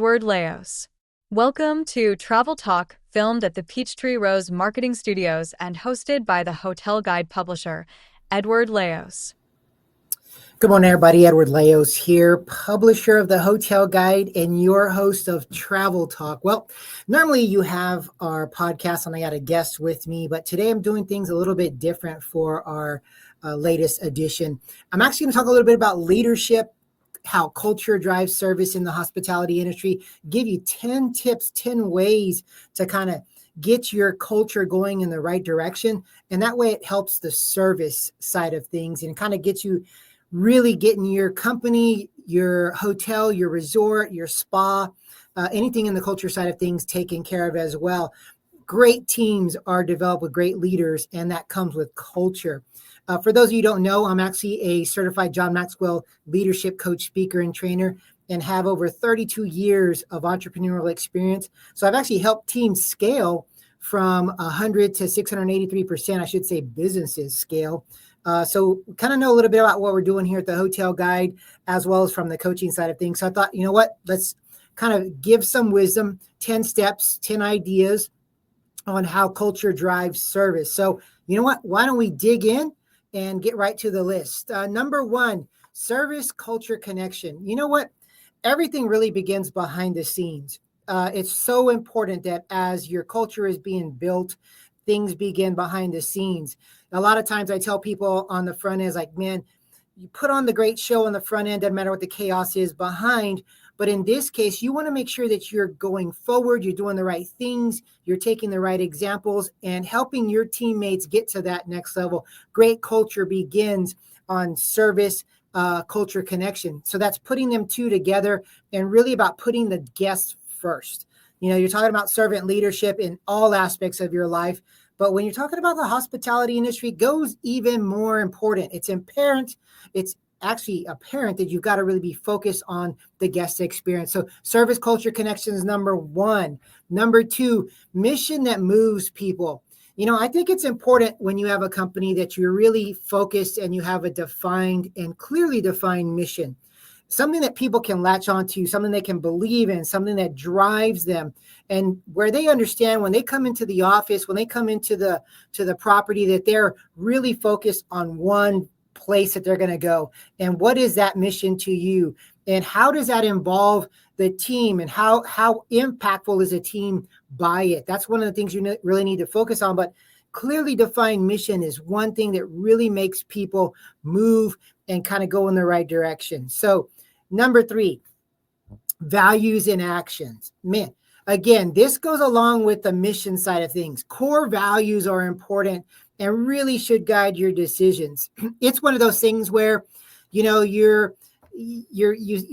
Edward Laos. Welcome to Travel Talk, filmed at the Peachtree Rose Marketing Studios and hosted by the hotel guide publisher, Edward Laos. Good morning, everybody. Edward Laos here, publisher of the Hotel Guide and your host of Travel Talk. Well, normally you have our podcast and I got a guest with me, but today I'm doing things a little bit different for our latest edition. I'm actually going to talk a little bit about leadership, how culture drives service in the hospitality industry, give you 10 tips, 10 ways to kind of get your culture going in the right direction. And that way it helps the service side of things and kind of gets you really getting your company, your hotel, your resort, your spa, anything in the culture side of things taken care of as well. Great teams are developed with great leaders, and that comes with culture. For those of you who don't know, I'm actually a certified John Maxwell Leadership Coach, speaker, and trainer, and have over 32 years of entrepreneurial experience. So I've actually helped teams scale from 100 to 683%, I should say businesses scale. So kind of know a little bit about what we're doing here at the Hotel Guide, as well as from the coaching side of things. So I thought, you know what, let's kind of give some wisdom, 10 steps, 10 ideas on how culture drives service. So you know what, why don't we dig in and get right to the list. Number one, service culture connection. You know what? Everything really begins behind the scenes. It's so important that as your culture is being built, things begin behind the scenes. A lot of times I tell people on the front end, like, man, you put on the great show on the front end, doesn't matter what the chaos is behind. But in this case, you want to make sure that you're going forward, you're doing the right things, you're taking the right examples and helping your teammates get to that next level. Great culture begins on service, culture connection. So that's putting them two together and really about putting the guests first. You know, you're talking about servant leadership in all aspects of your life. But when you're talking about the hospitality industry, it goes even more important. It's actually apparent that you've got to really be focused on the guest experience. So service culture connection is number one. Number two, mission that moves people. You know, I think it's important when you have a company that you're really focused and you have a defined and clearly defined mission, something that people can latch onto, something they can believe in, something that drives them, and where they understand when they come into the office, when they come into the property, that they're really focused on one place that they're going to go. And what is that mission to you? And how does that involve the team? And how impactful is a team by it? That's one of the things you really need to focus on. But clearly defined mission is one thing that really makes people move and kind of go in the right direction. So number three, values and actions. Man, again, this goes along with the mission side of things. Core values are important and really should guide your decisions. It's one of those things where, you know, you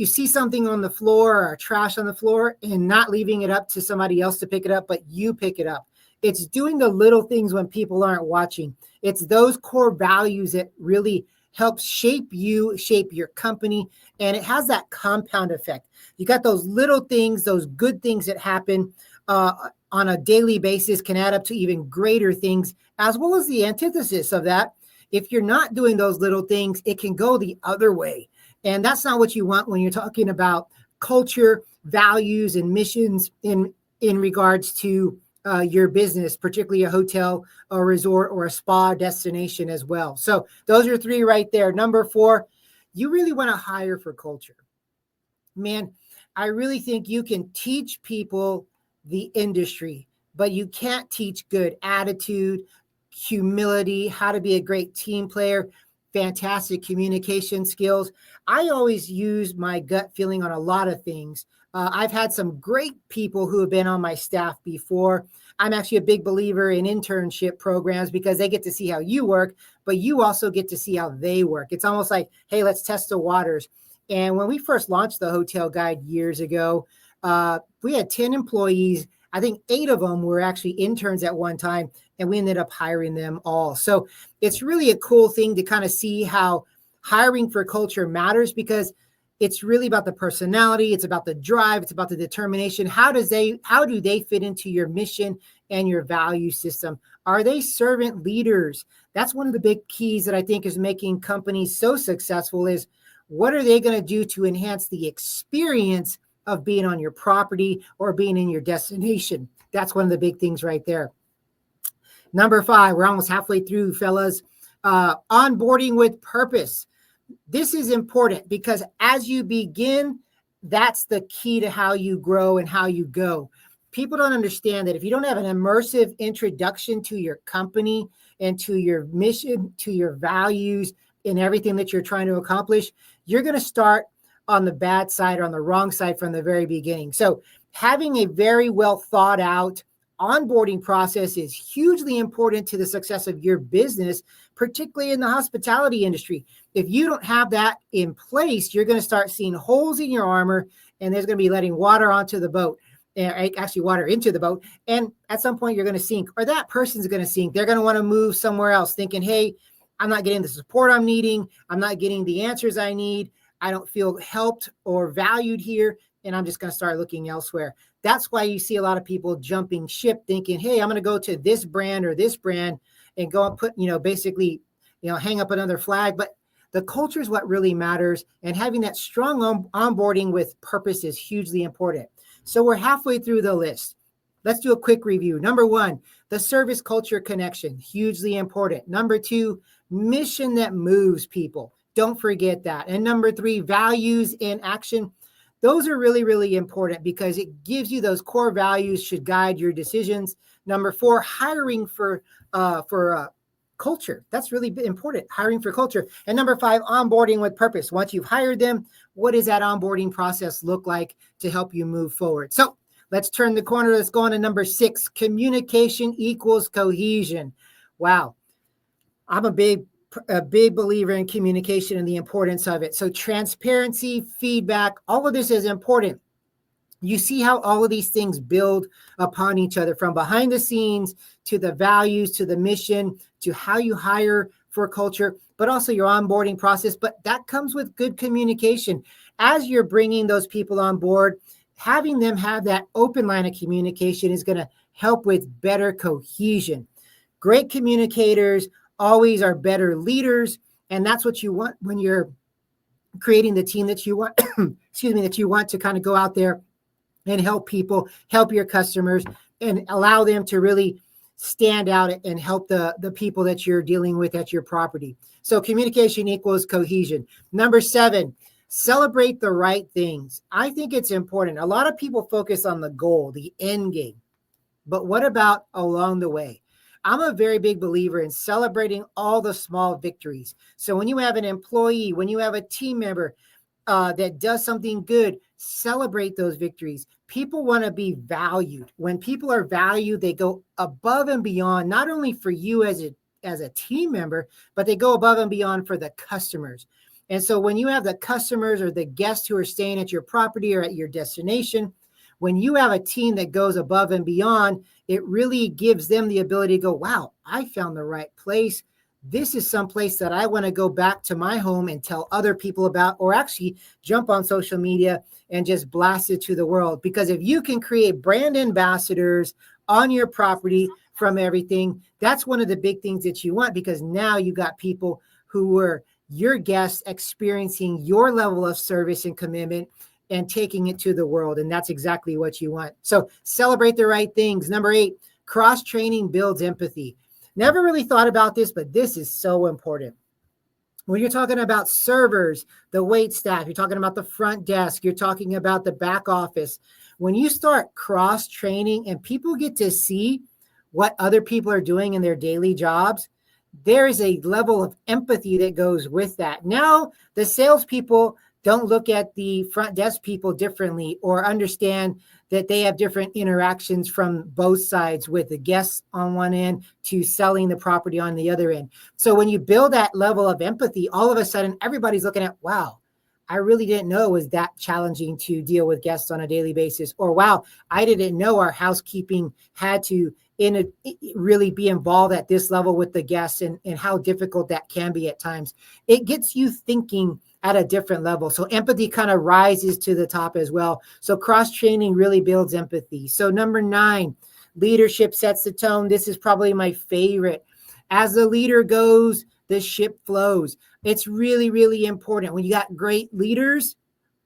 see something on the floor or trash on the floor and not leaving it up to somebody else to pick it up, but you pick it up. It's doing the little things when people aren't watching. It's those core values that really helps shape you, shape your company, and it has that compound effect. You got those little things, those good things that happen on a daily basis can add up to even greater things, as well as the antithesis of that. If you're not doing those little things, it can go the other way. And that's not what you want when you're talking about culture, values, and missions in regards to your business, particularly a hotel, a resort, or a spa destination as well. So those are three right there. Number four, you really want to hire for culture. Man, I really think you can teach people the industry, but you can't teach good attitude, humility, how to be a great team player, fantastic communication skills. I always use my gut feeling on a lot of things. I've had some great people who have been on my staff before. I'm actually a big believer in internship programs because they get to see how you work, but you also get to see how they work. It's almost like, hey, let's test the waters. And when we first launched the Hotel Guide years ago, we had 10 employees. I think 8 of them were actually interns at one time, and we ended up hiring them all. So it's really a cool thing to kind of see how hiring for culture matters, because it's really about the personality. It's about the drive. It's about the determination. How do they fit into your mission and your value system? Are they servant leaders? That's one of the big keys that I think is making companies so successful is what are they going to do to enhance the experience of being on your property or being in your destination. That's one of the big things right there. Number 5, we're almost halfway through, fellas. Onboarding with purpose. This is important because as you begin, that's the key to how you grow and how you go. People don't understand that if you don't have an immersive introduction to your company and to your mission, to your values, and everything that you're trying to accomplish, you're going to start on the bad side or on the wrong side from the very beginning. So having a very well thought out onboarding process is hugely important to the success of your business, particularly in the hospitality industry. If you don't have that in place, you're going to start seeing holes in your armor, and there's going to be letting water onto the boat, actually water into the boat. And at some point you're going to sink, or that person's going to sink. They're going to want to move somewhere else thinking, hey, I'm not getting the support I'm needing. I'm not getting the answers I need. I don't feel helped or valued here. And I'm just going to start looking elsewhere. That's why you see a lot of people jumping ship thinking, hey, I'm going to go to this brand or this brand and go and put, basically, hang up another flag. But the culture is what really matters. And having that strong onboarding with purpose is hugely important. So we're halfway through the list. Let's do a quick review. Number 1, the service culture connection, hugely important. Number 2, mission that moves people. Don't forget that. And number 3, values in action. Those are really, really important because it gives you those core values should guide your decisions. Number 4, hiring for culture. That's really important, hiring for culture. And number 5, onboarding with purpose. Once you've hired them, what does that onboarding process look like to help you move forward? So let's turn the corner. Let's go on to number 6, communication equals cohesion. Wow. I'm a big believer in communication and the importance of it. So transparency, feedback, all of this is important. You see how all of these things build upon each other, from behind the scenes to the values, to the mission, to how you hire for culture, but also your onboarding process. But that comes with good communication. As you're bringing those people on board, having them have that open line of communication is going to help with better cohesion. Great communicators always are better leaders. And that's what you want when you're creating the team that you want, that you want to kind of go out there and help people, help your customers, and allow them to really stand out and help the people that you're dealing with at your property. So communication equals cohesion. Number 7, celebrate the right things. I think it's important. A lot of people focus on the goal, the end game. But what about along the way? I'm a very big believer in celebrating all the small victories. So when you have an employee, when you have a team member that does something good, celebrate those victories. People want to be valued. When people are valued, they go above and beyond, not only for you as a team member, but they go above and beyond for the customers. And so when you have the customers or the guests who are staying at your property or at your destination, when you have a team that goes above and beyond, it really gives them the ability to go, wow, I found the right place. This is some place that I want to go back to my home and tell other people about, or actually jump on social media and just blast it to the world. Because if you can create brand ambassadors on your property from everything, that's one of the big things that you want, because now you got people who were your guests experiencing your level of service and commitment and taking it to the world. And that's exactly what you want. So celebrate the right things. Number 8, cross-training builds empathy. Never really thought about this, but this is so important. When you're talking about servers, the wait staff, you're talking about the front desk, you're talking about the back office. When you start cross-training and people get to see what other people are doing in their daily jobs, there is a level of empathy that goes with that. Now, the salespeople don't look at the front desk people differently or understand that they have different interactions from both sides, with the guests on one end to selling the property on the other end. So when you build that level of empathy, all of a sudden everybody's looking at, wow, I really didn't know it was that challenging to deal with guests on a daily basis. Or, wow, I didn't know our housekeeping had to really be involved at this level with the guests, and how difficult that can be at times. It gets you thinking at a different level. So empathy kind of rises to the top as well. So cross-training really builds empathy. So number 9, leadership sets the tone. This is probably my favorite. As the leader goes, the ship flows. It's really, really important. When you got great leaders,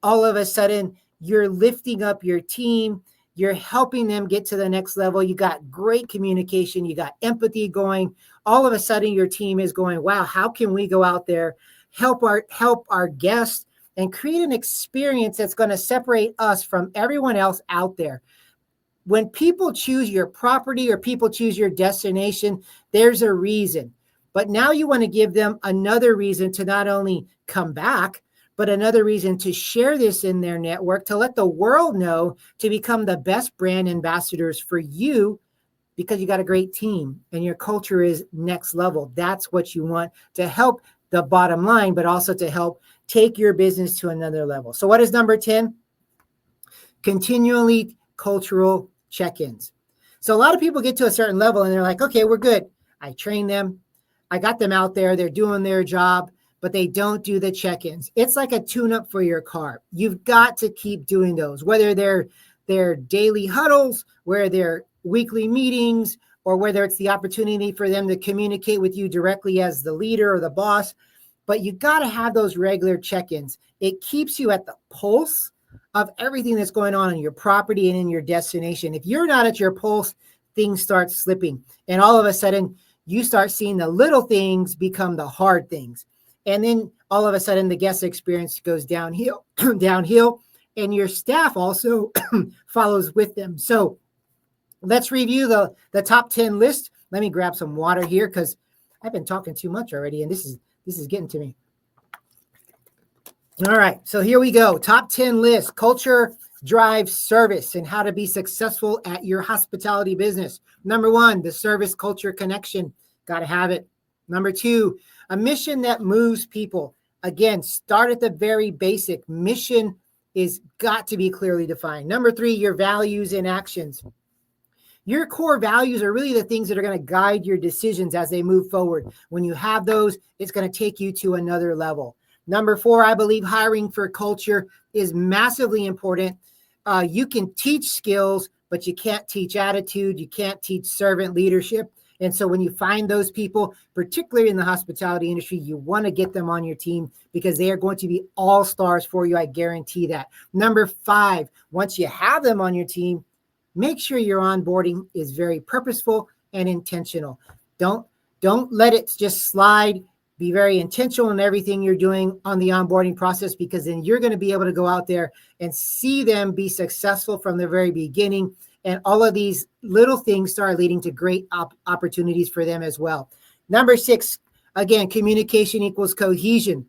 all of a sudden you're lifting up your team, you're helping them get to the next level. You got great communication, you got empathy going. All of a sudden your team is going, wow, how can we go out there, help our guests, and create an experience that's going to separate us from everyone else out there. When people choose your property or people choose your destination, there's a reason. But now you want to give them another reason to not only come back, but another reason to share this in their network, to let the world know, to become the best brand ambassadors for you, because you got a great team and your culture is next level. That's what you want to help the bottom line, but also to help take your business to another level. So what is number 10? Continually cultural check-ins. So a lot of people get to a certain level and they're like, okay, we're good. I train them. I got them out there. They're doing their job, but they don't do the check-ins. It's like a tune-up for your car. You've got to keep doing those, whether they're daily huddles, where they're weekly meetings, or whether it's the opportunity for them to communicate with you directly as the leader or the boss. But you got to have those regular check-ins. It keeps you at the pulse of everything that's going on in your property and in your destination. If you're not at your pulse, things start slipping. And all of a sudden, you start seeing the little things become the hard things. And then all of a sudden, the guest experience goes downhill, and your staff also follows with them. So let's review the top 10 list. Let me grab some water here because I've been talking too much already, and this is getting to me. All right, so here we go. Top 10 list: culture drives service and how to be successful at your hospitality business. Number 1, the service culture connection. Got to have it. Number 2, a mission that moves people. Again, start at the very basic. Mission is got to be clearly defined. Number 3, your values and actions. Your core values are really the things that are going to guide your decisions as they move forward. When you have those, it's going to take you to another level. Number 4, I believe hiring for culture is massively important. You can teach skills, but you can't teach attitude. You can't teach servant leadership. And so when you find those people, particularly in the hospitality industry, you want to get them on your team because they are going to be all stars for you. I guarantee that. Number 5, once you have them on your team, make sure your onboarding is very purposeful and intentional. Don't let it just slide. Be very intentional in everything you're doing on the onboarding process, because then you're going to be able to go out there and see them be successful from the very beginning. And all of these little things start leading to great opportunities for them as well. Number 6, again, communication equals cohesion.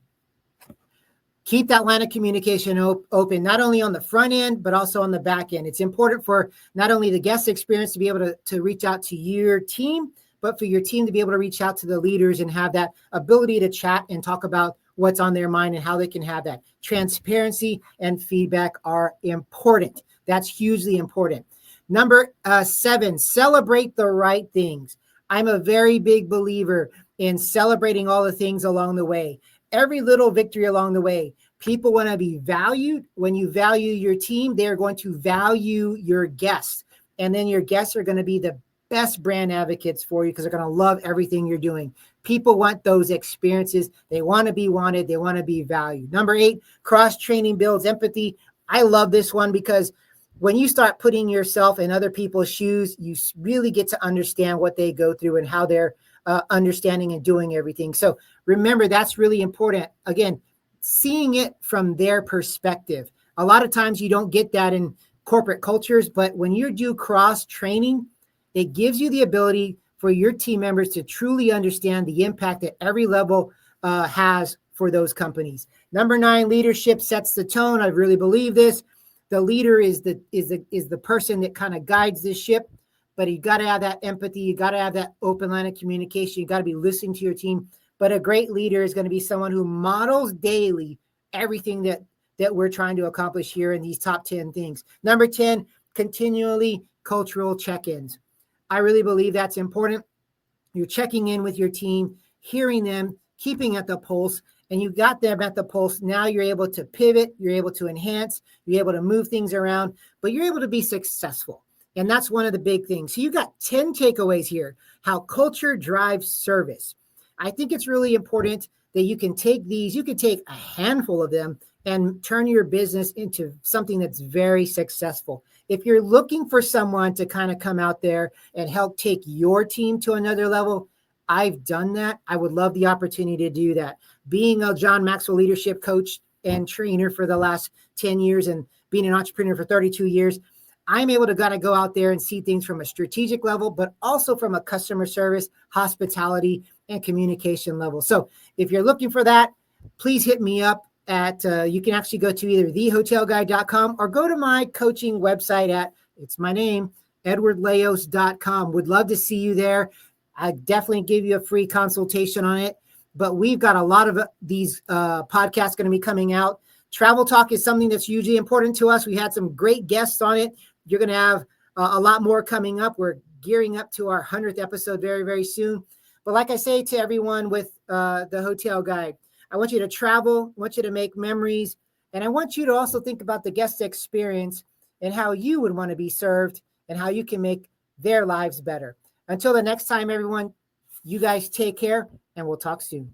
Keep that line of communication open, not only on the front end, but also on the back end. It's important for not only the guest experience to be able to reach out to your team, but for your team to be able to reach out to the leaders and have that ability to chat and talk about what's on their mind and how they can have that. Transparency and feedback are important. That's hugely important. Number 7, celebrate the right things. I'm a very big believer in celebrating all the things along the way. Every little victory along the way. People want to be valued. When you value your team, they're going to value your guests. And then your guests are going to be the best brand advocates for you because they're going to love everything you're doing. People want those experiences. They want to be wanted. They want to be valued. Number 8, cross-training builds empathy. I love this one because when you start putting yourself in other people's shoes, you really get to understand what they go through and how they're understanding and doing everything. So remember, that's really important. Again, seeing it from their perspective. A lot of times you don't get that in corporate cultures, but when you do cross-training, it gives you the ability for your team members to truly understand the impact that every level has for those companies. Number 9, leadership sets the tone. I really believe this. The leader is the person that kind of guides this ship, but you got to have that empathy. You got to have that open line of communication. You got to be listening to your team. But a great leader is going to be someone who models daily everything that we're trying to accomplish here in these top 10 things. Number 10, continually cultural check-ins. I really believe that's important. You're checking in with your team, hearing them, keeping at the pulse, and you got them at the pulse. Now you're able to pivot, you're able to enhance, you're able to move things around, but you're able to be successful. And that's one of the big things. So you got 10 takeaways here, how culture drives service. I think it's really important that you can take these, you can take a handful of them and turn your business into something that's very successful. If you're looking for someone to kind of come out there and help take your team to another level, I've done that. I would love the opportunity to do that. Being a John Maxwell Leadership Coach and trainer for the last 10 years and being an entrepreneur for 32 years, I'm able to kind of go out there and see things from a strategic level, but also from a customer service, hospitality, and communication level. So if you're looking for that, please hit me up at, you can actually go to either thehotelguide.com or go to my coaching website at, it's my name, edwardleos.com. Would love to see you there. I definitely give you a free consultation on it, but we've got a lot of these podcasts going to be coming out. Travel Talk is something that's hugely important to us. We had some great guests on it. You're going to have a lot more coming up. We're gearing up to our 100th episode very, very soon. But like I say to everyone with the Hotel Guide, I want you to travel, I want you to make memories, and I want you to also think about the guest experience and how you would want to be served and how you can make their lives better. Until the next time, everyone, you guys take care, and we'll talk soon.